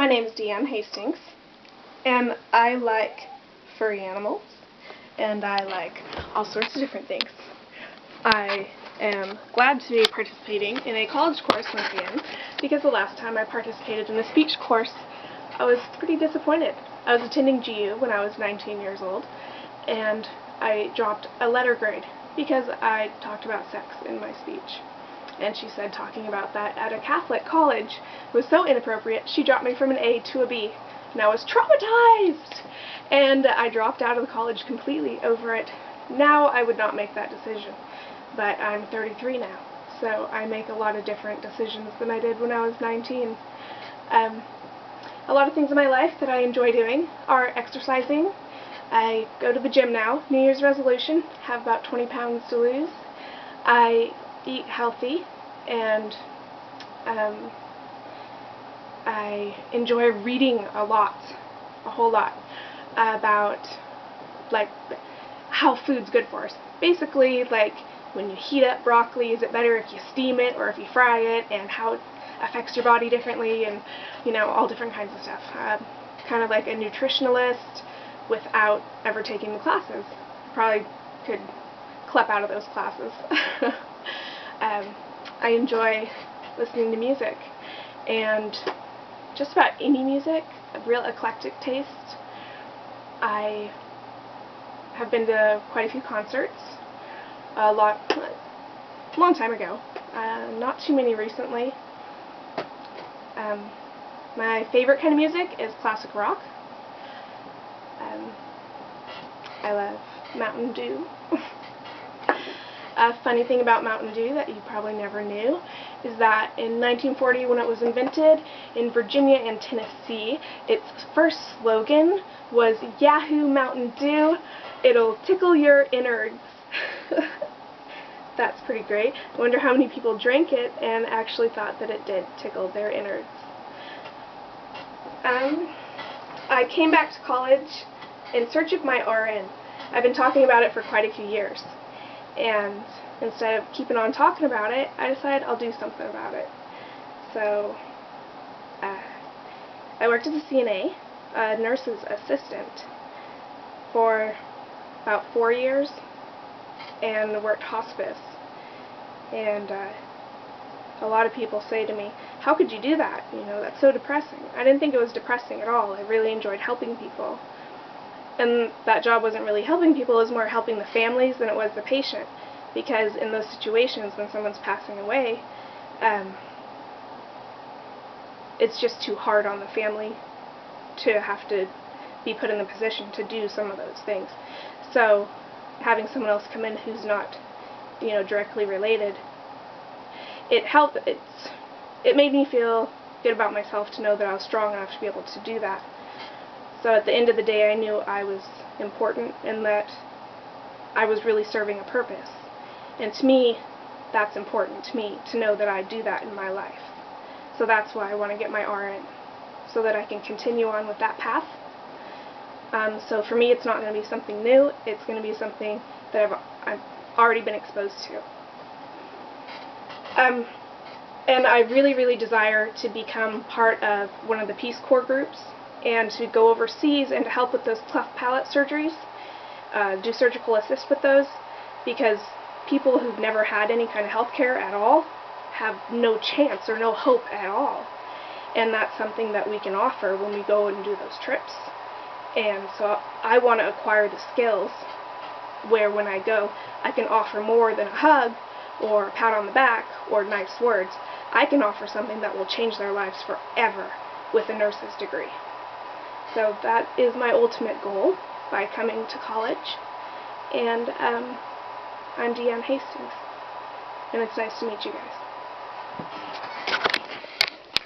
My name's Deanne Hastings, and I like furry animals, and I like all sorts of different things. I am glad to be participating in a college course once again, because the last time I participated in a speech course, I was pretty disappointed. I was attending GU when I was 19 years old, and I dropped a letter grade because I talked about sex in my speech. And she said talking about that at a Catholic college was so inappropriate, she dropped me from an A to a B. And I was traumatized! And I dropped out of the college completely over it. Now I would not make that decision. But I'm 33 now, so I make a lot of different decisions than I did when I was 19. A lot of things in my life that I enjoy doing are exercising. I go to the gym now. New Year's resolution, have about 20 pounds to lose. I eat healthy, and I enjoy reading a whole lot, about like how food's good for us. Basically, like when you heat up broccoli, is it better if you steam it or if you fry it, and how it affects your body differently, and all different kinds of stuff. Kind of like a nutritionalist without ever taking the classes. Probably could clep out of those classes. I enjoy listening to music, and just about any music, a real eclectic taste. I have been to quite a few concerts, a long time ago, not too many recently. My favorite kind of music is classic rock. I love Mountain Dew. A funny thing about Mountain Dew that you probably never knew is that in 1940, when it was invented in Virginia and Tennessee, its first slogan was "Yahoo Mountain Dew, it'll tickle your innards." That's pretty great. I wonder how many people drank it and actually thought that it did tickle their innards. I came back to college in search of my RN. I've been talking about it for quite a few years. And instead of keeping on talking about it, I decided I'll do something about it. So, I worked as a CNA, a nurse's assistant, for about 4 years, and worked hospice. And a lot of people say to me, "How could you do that? That's so depressing." I didn't think it was depressing at all. I really enjoyed helping people. And that job wasn't really helping people, it was more helping the families than it was the patient. Because in those situations when someone's passing away, it's just too hard on the family to have to be put in the position to do some of those things. So having someone else come in who's not, directly related, it helped. It made me feel good about myself to know that I was strong enough to be able to do that. So at the end of the day, I knew I was important and that I was really serving a purpose. And to me, that's important to me, to know that I do that in my life. So that's why I want to get my RN, so that I can continue on with that path. So for me, it's not going to be something new. It's going to be something that I've already been exposed to. And I really, really desire to become part of one of the Peace Corps groups, and to go overseas and to help with those cleft palate surgeries, do surgical assist with those, because people who've never had any kind of health care at all have no chance or no hope at all. And that's something that we can offer when we go and do those trips. And so I want to acquire the skills where when I go, I can offer more than a hug or a pat on the back or nice words. I can offer something that will change their lives forever with a nurse's degree. So that is my ultimate goal by coming to college. And I'm Deanne Hastings, and it's nice to meet you guys.